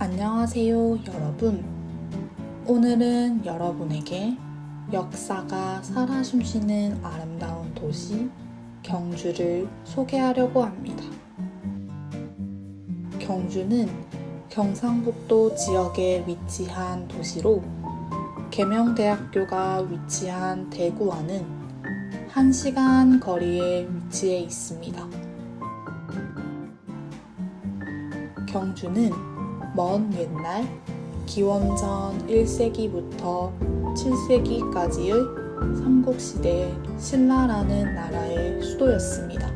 안녕하세요, 여러분. 오늘은 여러분에게 역사가 살아 숨쉬는 아름다운 도시 경주를 소개하려고 합니다. 경주는 경상북도 지역에 위치한 도시로 계명대학교가 위치한 대구와는 1시간 거리에 위치해 있습니다. 경주는 먼 옛날 기원전 1세기부터 7세기까지의 삼국시대 신라라는 나라의 수도였습니다.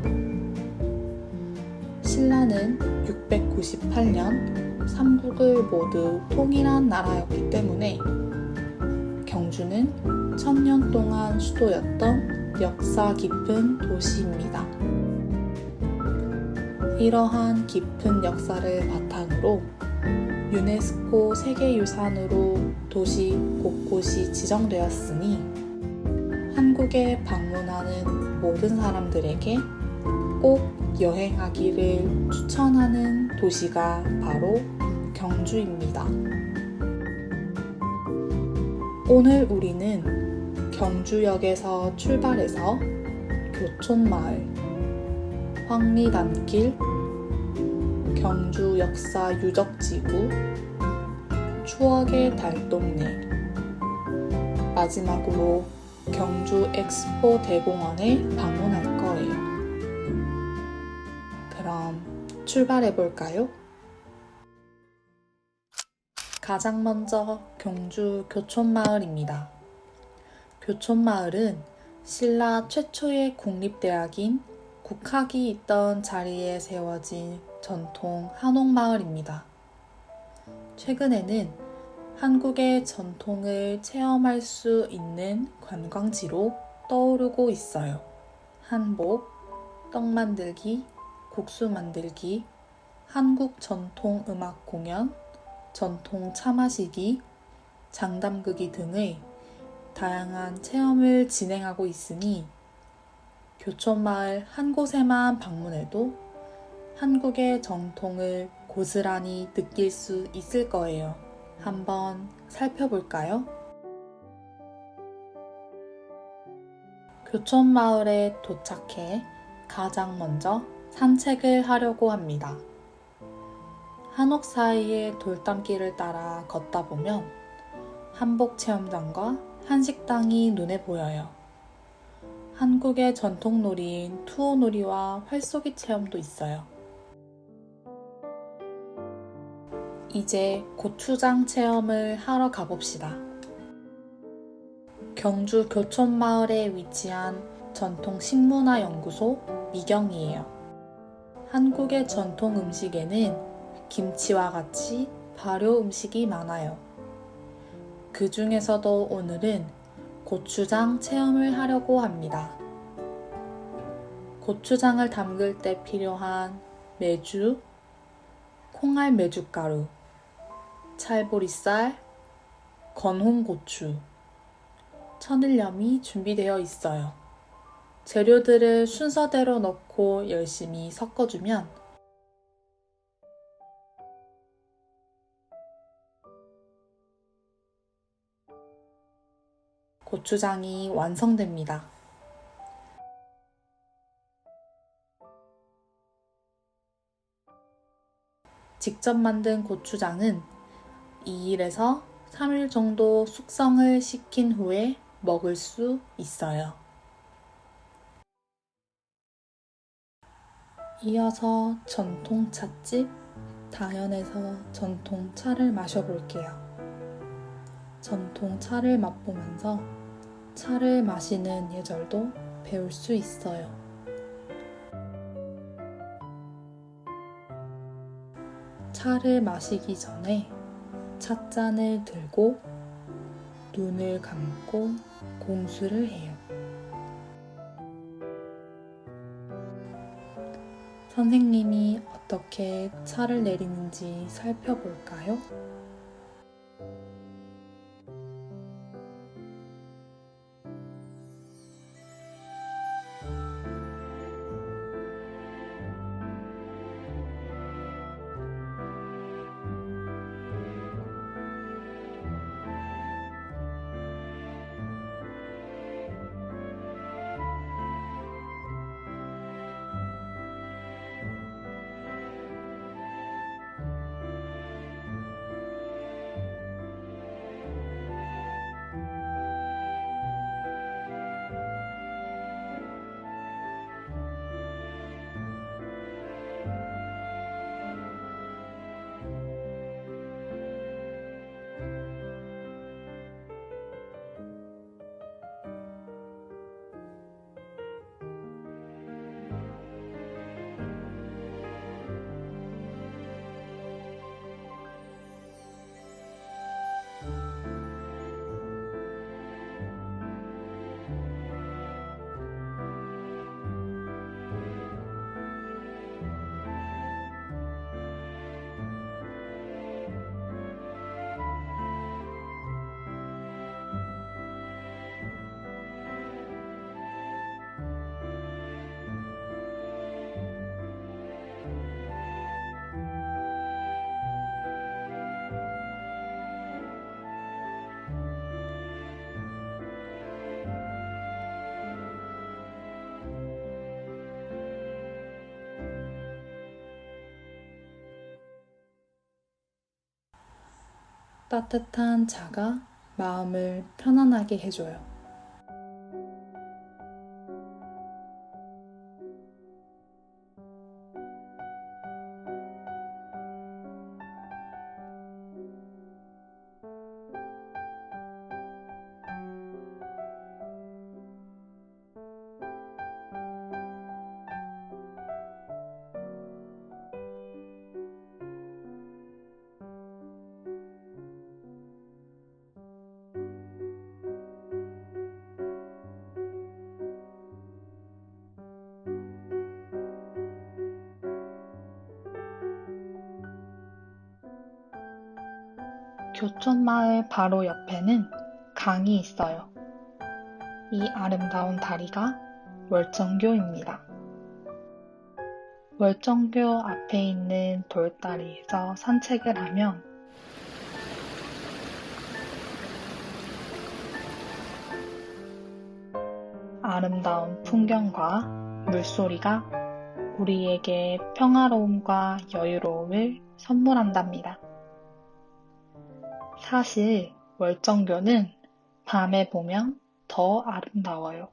신라는 698년 삼국을 모두 통일한 나라였기 때문에 경주는 1000년 동안 수도였던 역사 깊은 도시입니다. 이러한 깊은 역사를 바탕으로 유네스코 세계유산으로 도시 곳곳이 지정되었으니 한국에 방문하는 모든 사람들에게 꼭 여행하기를 추천하는 도시가 바로 경주입니다. 오늘 우리는 경주역에서 출발해서 교촌마을, 황리단길, 경주 역사 유적지구, 추억의 달동네, 마지막으로 경주 엑스포 대공원에 방문할 거예요. 그럼 출발해 볼까요? 가장 먼저 경주 교촌마을입니다. 교촌마을은 신라 최초의 국립대학인 국학이 있던 자리에 세워진 전통 한옥마을입니다. 최근에는 한국의 전통을 체험할 수 있는 관광지로 떠오르고 있어요. 한복, 떡 만들기, 국수 만들기, 한국 전통 음악 공연, 전통 차 마시기, 장담극이 등의 다양한 체험을 진행하고 있으니 교촌마을 한 곳에만 방문해도 한국의 전통을 고스란히 느낄 수 있을 거예요. 한번 살펴볼까요? 교촌마을에 도착해 가장 먼저 산책을 하려고 합니다. 한옥 사이의 돌담길을 따라 걷다 보면 한복 체험장과 한식당이 눈에 보여요. 한국의 전통놀이인 투호놀이와 활쏘기 체험도 있어요. 이제 고추장 체험을 하러 가봅시다. 경주 교촌마을에 위치한 전통식문화연구소 미경이에요. 한국의 전통 음식에는 김치와 같이 발효 음식이 많아요. 그 중에서도 오늘은 고추장 체험을 하려고 합니다. 고추장을 담글 때 필요한 메주, 콩알 메주가루, 찰보리쌀, 건홍고추, 천일염이 준비되어 있어요. 재료들을 순서대로 넣고 열심히 섞어주면 고추장이 완성됩니다. 직접 만든 고추장은 2일에서 3일 정도 숙성을 시킨 후에 먹을 수 있어요. 이어서 전통찻집 다현에서 전통차를 마셔볼게요. 전통차를 맛보면서 차를 마시는 예절도 배울 수 있어요. 차를 마시기 전에 찻잔을 들고 눈을 감고 공수를 해요. 선생님이 어떻게 차를 내리는지 살펴볼까요? 따뜻한 차가 마음을 편안하게 해줘요. 교촌마을 바로 옆에는 강이 있어요. 이 아름다운 다리가 월정교입니다. 월정교 앞에 있는 돌다리에서 산책을 하면 아름다운 풍경과 물소리가 우리에게 평화로움과 여유로움을 선물한답니다. 사실 월정교는 밤에 보면 더 아름다워요.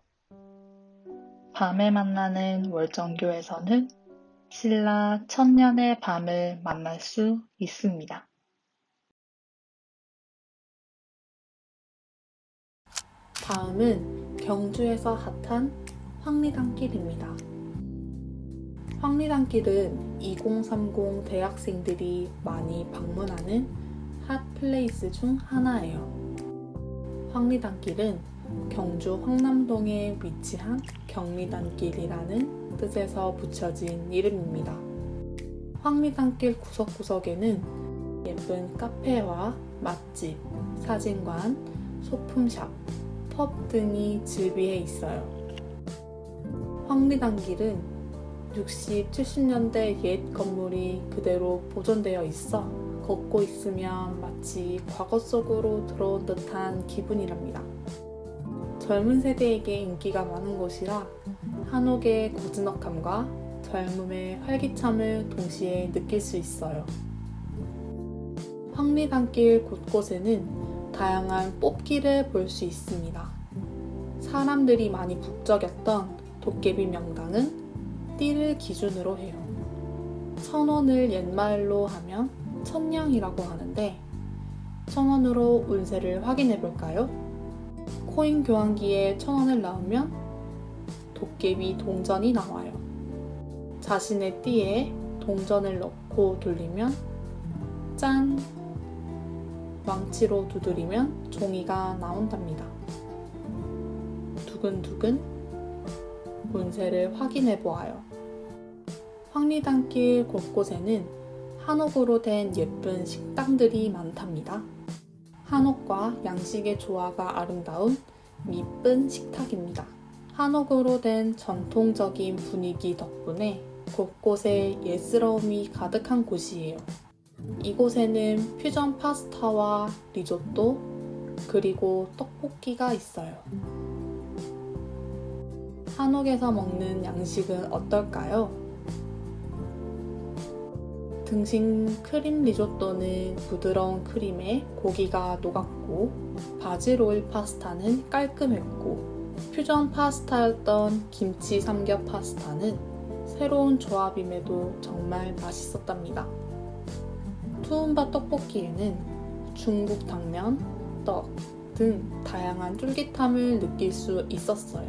밤에 만나는 월정교에서는 신라 천년의 밤을 만날 수 있습니다. 다음은 경주에서 핫한 황리단길입니다. 황리단길은 2030 대학생들이 많이 방문하는 핫플레이스 중 하나예요. 황리단길은 경주 황남동에 위치한 경리단길이라는 뜻에서 붙여진 이름입니다. 황리단길 구석구석에는 예쁜 카페와 맛집, 사진관, 소품샵, 펍 등이 즐비해 있어요. 황리단길은 60, 70년대 옛 건물이 그대로 보존되어 있어 걷고 있으면 마치 과거 속으로 들어온 듯한 기분이랍니다. 젊은 세대에게 인기가 많은 곳이라 한옥의 고즈넉함과 젊음의 활기참을 동시에 느낄 수 있어요. 황리단길 곳곳에는 다양한 뽑기를 볼 수 있습니다. 사람들이 많이 북적였던 도깨비 명당은 띠를 기준으로 해요. 1,000원을 옛말로 하면 천냥이라고 하는데 1,000원으로 운세를 확인해 볼까요? 코인 교환기에 1,000원을 넣으면 도깨비 동전이 나와요. 자신의 띠에 동전을 넣고 돌리면 짠! 왕치로 두드리면 종이가 나온답니다. 두근두근 운세를 확인해 보아요. 황리단길 곳곳에는 한옥으로 된 예쁜 식당들이 많답니다. 한옥과 양식의 조화가 아름다운 미쁜 식탁입니다. 한옥으로 된 전통적인 분위기 덕분에 곳곳에 예스러움이 가득한 곳이에요. 이곳에는 퓨전 파스타와 리조또, 그리고 떡볶이가 있어요. 한옥에서 먹는 양식은 어떨까요? 등심 크림 리조또는 부드러운 크림에 고기가 녹았고, 바질 오일 파스타는 깔끔했고, 퓨전 파스타였던 김치 삼겹 파스타는 새로운 조합임에도 정말 맛있었답니다. 투움바 떡볶이에는 중국 당면, 떡 등 다양한 쫄깃함을 느낄 수 있었어요.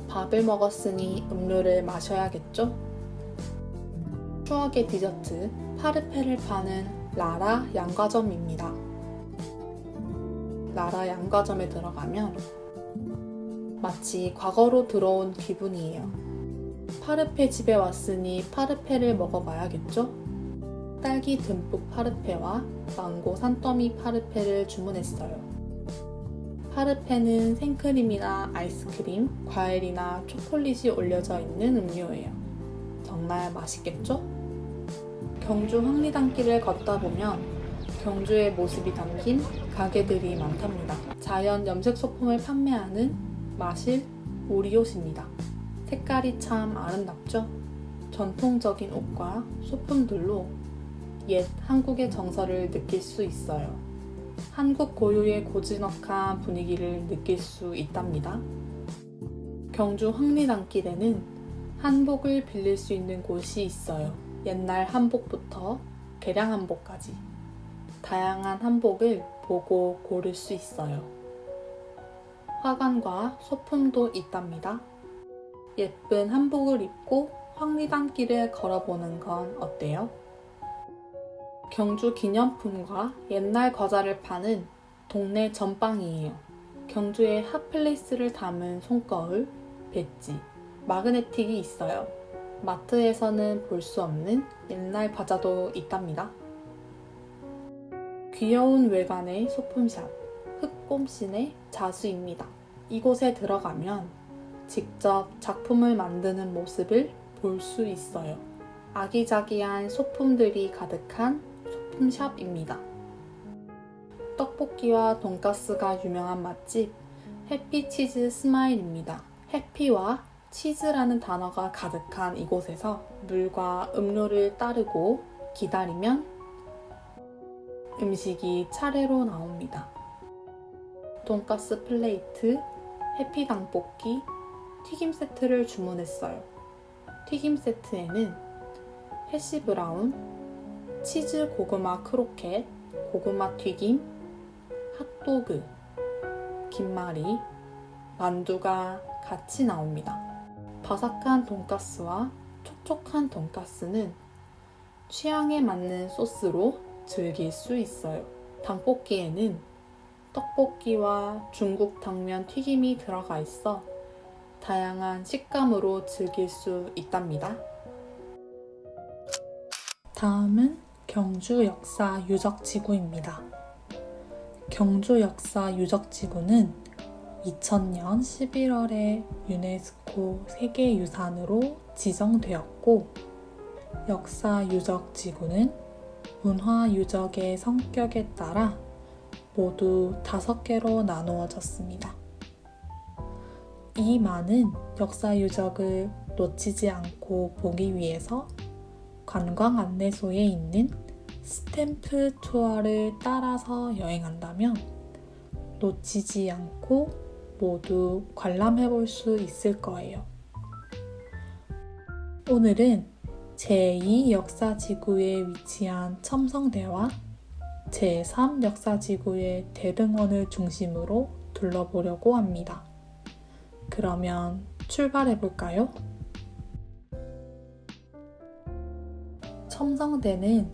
밥을 먹었으니 음료를 마셔야겠죠? 추억의 디저트 파르페를 파는 라라 양과점입니다. 라라 양과점에 들어가면 마치 과거로 들어온 기분이에요. 파르페 집에 왔으니 파르페를 먹어봐야겠죠? 딸기 듬뿍 파르페와 망고 산더미 파르페를 주문했어요. 파르페는 생크림이나 아이스크림, 과일이나 초콜릿이 올려져 있는 음료예요. 정말 맛있겠죠? 경주 황리단길을 걷다 보면 경주의 모습이 담긴 가게들이 많답니다. 자연 염색 소품을 판매하는 마실 오리옷입니다. 색깔이 참 아름답죠? 전통적인 옷과 소품들로 옛 한국의 정서를 느낄 수 있어요. 한국 고유의 고즈넉한 분위기를 느낄 수 있답니다. 경주 황리단길에는 한복을 빌릴 수 있는 곳이 있어요. 옛날 한복부터 개량 한복까지 다양한 한복을 보고 고를 수 있어요. 화관과 소품도 있답니다. 예쁜 한복을 입고 황리단길을 걸어보는 건 어때요? 경주 기념품과 옛날 과자를 파는 동네 전빵이에요. 경주의 핫플레이스를 담은 손거울, 배지, 마그네틱이 있어요. 마트에서는 볼 수 없는 옛날 과자도 있답니다. 귀여운 외관의 소품샵, 흑곰신의 자수입니다. 이곳에 들어가면 직접 작품을 만드는 모습을 볼 수 있어요. 아기자기한 소품들이 가득한 소품샵입니다. 떡볶이와 돈가스가 유명한 맛집 해피치즈 스마일입니다. 해피와 치즈라는 단어가 가득한 이곳에서 물과 음료를 따르고 기다리면 음식이 차례로 나옵니다. 돈가스 플레이트, 해피 당볶이, 튀김 세트를 주문했어요. 튀김 세트에는 해시 브라운, 치즈 고구마 크로켓, 고구마 튀김, 핫도그, 김말이, 만두가 같이 나옵니다. 바삭한 돈가스와 촉촉한 돈가스는 취향에 맞는 소스로 즐길 수 있어요. 당볶이에는 떡볶이와 중국 당면 튀김이 들어가 있어 다양한 식감으로 즐길 수 있답니다. 다음은 경주 역사 유적지구입니다. 경주 역사 유적지구는 2000년 11월에 유네스코 세계유산으로 지정되었고, 역사 유적지구는 문화 유적의 성격에 따라 모두 5개로 나누어졌습니다. 이 많은 역사 유적을 놓치지 않고 보기 위해서 관광 안내소에 있는 스탬프 투어를 따라서 여행한다면 놓치지 않고 모두 관람해 볼 수 있을 거예요. 오늘은 제2역사지구에 위치한 첨성대와 제3역사지구의 대릉원을 중심으로 둘러보려고 합니다. 그러면 출발해 볼까요? 첨성대는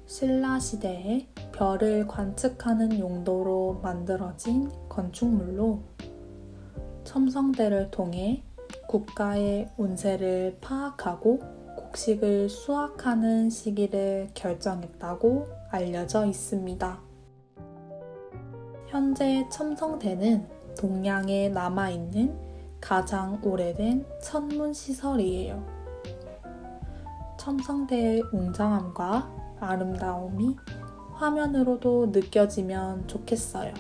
신라시대에 별을 관측하는 용도로 만들어진 건축물로 첨성대를 통해 국가의 운세를 파악하고 곡식을 수확하는 시기를 결정했다고 알려져 있습니다. 현재 첨성대는 동양에 남아있는 가장 오래된 천문시설이에요. 첨성대의 웅장함과 아름다움이 화면으로도 느껴지면 좋겠어요.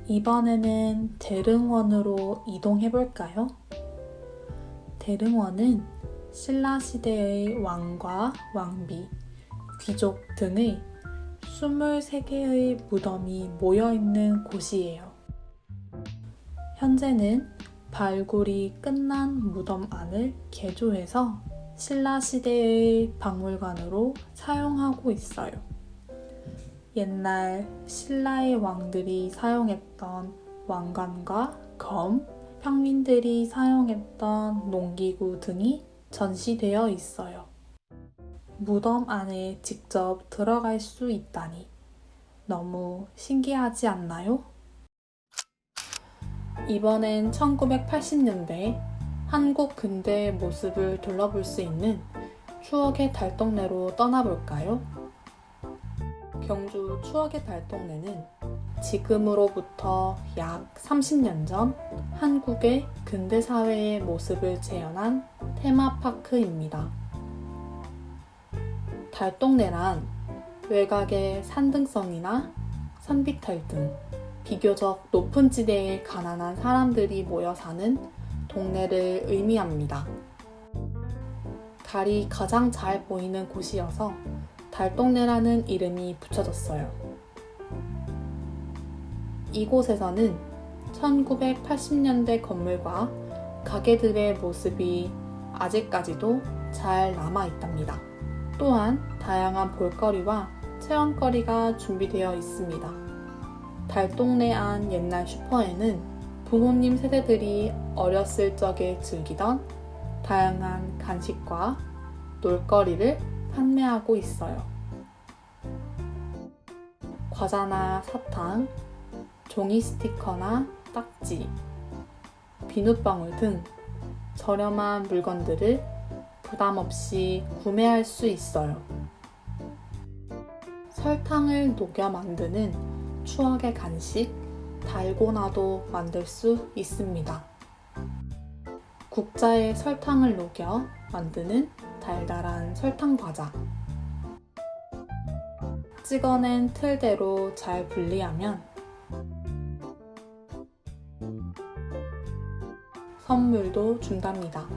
이번에는 대릉원으로 이동해볼까요? 대릉원은 신라시대의 왕과 왕비, 귀족 등의 23개의 무덤이 모여있는 곳이에요. 현재는 발굴이 끝난 무덤 안을 개조해서 신라시대의 박물관으로 사용하고 있어요. 옛날 신라의 왕들이 사용했던 왕관과 검, 평민들이 사용했던 농기구 등이 전시되어 있어요. 무덤 안에 직접 들어갈 수 있다니 너무 신기하지 않나요? 이번엔 1980년대 한국 근대의 모습을 둘러볼 수 있는 추억의 달동네로 떠나볼까요? 경주 추억의 달동네는 지금으로부터 약 30년 전 한국의 근대사회의 모습을 재현한 테마파크입니다. 달동네란 외곽의 산등성이나 산비탈 등 비교적 높은 지대에 가난한 사람들이 모여 사는 동네를 의미합니다. 달이 가장 잘 보이는 곳이어서 달동네라는 이름이 붙여졌어요. 이곳에서는 1980년대 건물과 가게들의 모습이 아직까지도 잘 남아 있답니다. 또한 다양한 볼거리와 체험거리가 준비되어 있습니다. 달동네 안 옛날 슈퍼에는 부모님 세대들이 어렸을 적에 즐기던 다양한 간식과 놀거리를 판매하고 있어요. 과자나 사탕, 종이 스티커나 딱지, 비눗방울 등 저렴한 물건들을 부담 없이 구매할 수 있어요. 설탕을 녹여 만드는 추억의 간식, 달고나도 만들 수 있습니다. 국자에 설탕을 녹여 만드는 달달한 설탕 과자. 찍어낸 틀대로 잘 분리하면 선물도 준답니다.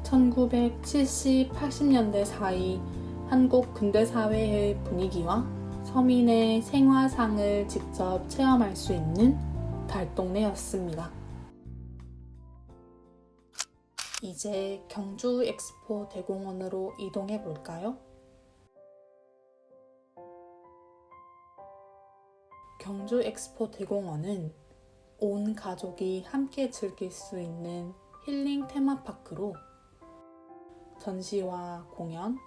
1970, 80년대 사이 한국 근대사회의 분위기와 서민의 생활상을 직접 체험할 수 있는 달동네였습니다. 이제 경주 엑스포 대공원으로 이동해 볼까요? 경주 엑스포 대공원은 온 가족이 함께 즐길 수 있는 힐링 테마파크로 전시와 공연,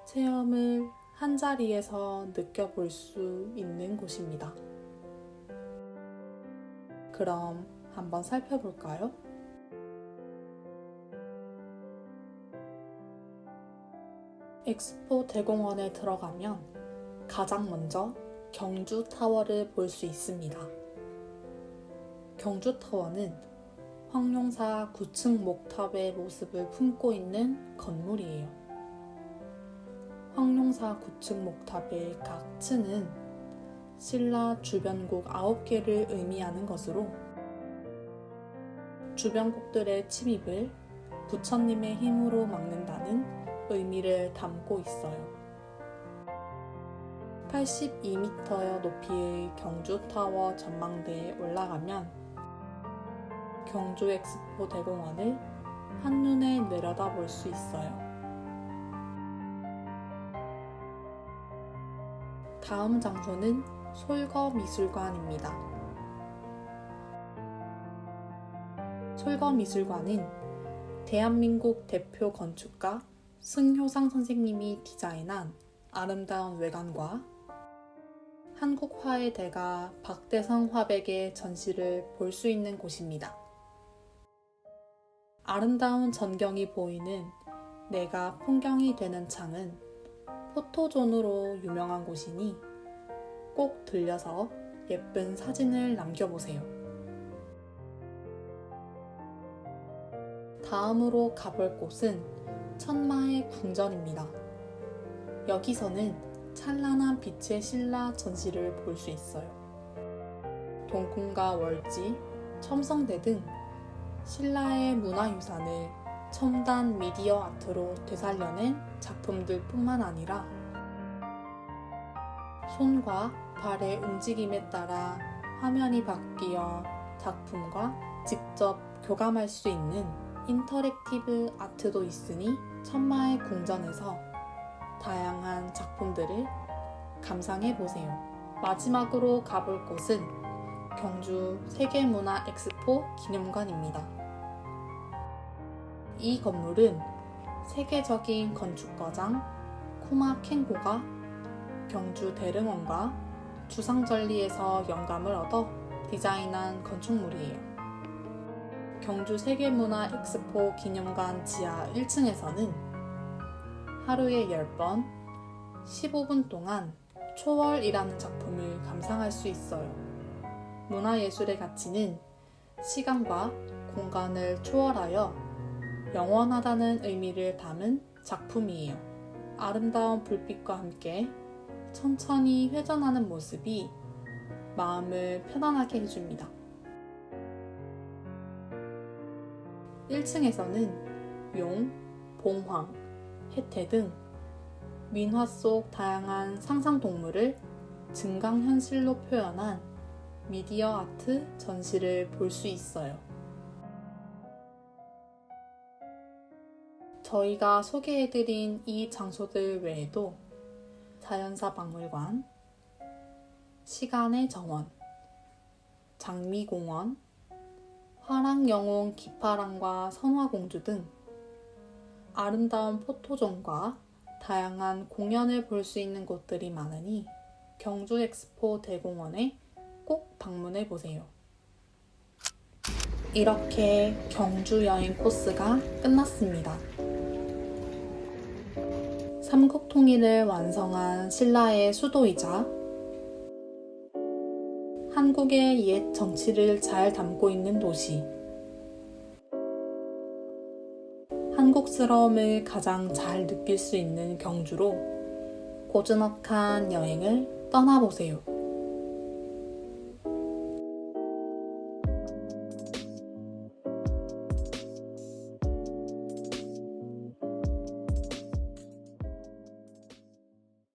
체험을 한자리에서 느껴볼 수 있는 곳입니다. 그럼 한번 살펴볼까요? 엑스포 대공원에 들어가면 가장 먼저 경주 타워를 볼 수 있습니다. 경주 타워는 황룡사 9층 목탑의 모습을 품고 있는 건물이에요. 황룡사 9층 목탑의 각 층은 신라 주변곡 9개를 의미하는 것으로 주변곡들의 침입을 부처님의 힘으로 막는다는 의미를 담고 있어요. 82m 높이의 경주타워 전망대에 올라가면 경주 엑스포 대공원을 한눈에 내려다볼 수 있어요. 다음 장소는 솔거미술관입니다. 솔거미술관은 대한민국 대표 건축가 승효상 선생님이 디자인한 아름다운 외관과 한국 화의 대가 박대성 화백의 전시를 볼 수 있는 곳입니다. 아름다운 전경이 보이는 내가 풍경이 되는 창은 포토존으로 유명한 곳이니 꼭 들려서 예쁜 사진을 남겨보세요. 다음으로 가볼 곳은 천마의 궁전입니다. 여기서는 찬란한 빛의 신라 전시를 볼 수 있어요. 동궁과 월지, 첨성대 등 신라의 문화유산을 첨단 미디어 아트로 되살려낸 작품들 뿐만 아니라 손과 발의 움직임에 따라 화면이 바뀌어 작품과 직접 교감할 수 있는 인터랙티브 아트도 있으니 천마의 궁전에서 다양한 작품들을 감상해보세요. 마지막으로 가볼 곳은 경주 세계문화 엑스포 기념관입니다. 이 건물은 세계적인 건축가장 쿠마 켄고가 경주 대릉원과 주상절리에서 영감을 얻어 디자인한 건축물이에요. 경주 세계문화 엑스포 기념관 지하 1층에서는 하루에 10번, 15분 동안 초월이라는 작품을 감상할 수 있어요. 문화예술의 가치는 시간과 공간을 초월하여 영원하다는 의미를 담은 작품이에요. 아름다운 불빛과 함께 천천히 회전하는 모습이 마음을 편안하게 해줍니다. 1층에서는 용, 봉황, 해태 등 민화 속 다양한 상상동물을 증강현실로 표현한 미디어 아트 전시를 볼 수 있어요. 저희가 소개해드린 이 장소들 외에도 자연사 박물관, 시간의 정원, 장미공원, 화랑영혼 기파랑과 선화공주 등 아름다운 포토존과 다양한 공연을 볼 수 있는 곳들이 많으니 경주 엑스포 대공원에 꼭 방문해 보세요. 이렇게 경주 여행 코스가 끝났습니다. 삼국 통일을 완성한 신라의 수도이자 한국의 옛 정치를 잘 담고 있는 도시, 한국스러움을 가장 잘 느낄 수 있는 경주로 고즈넉한 여행을 떠나보세요.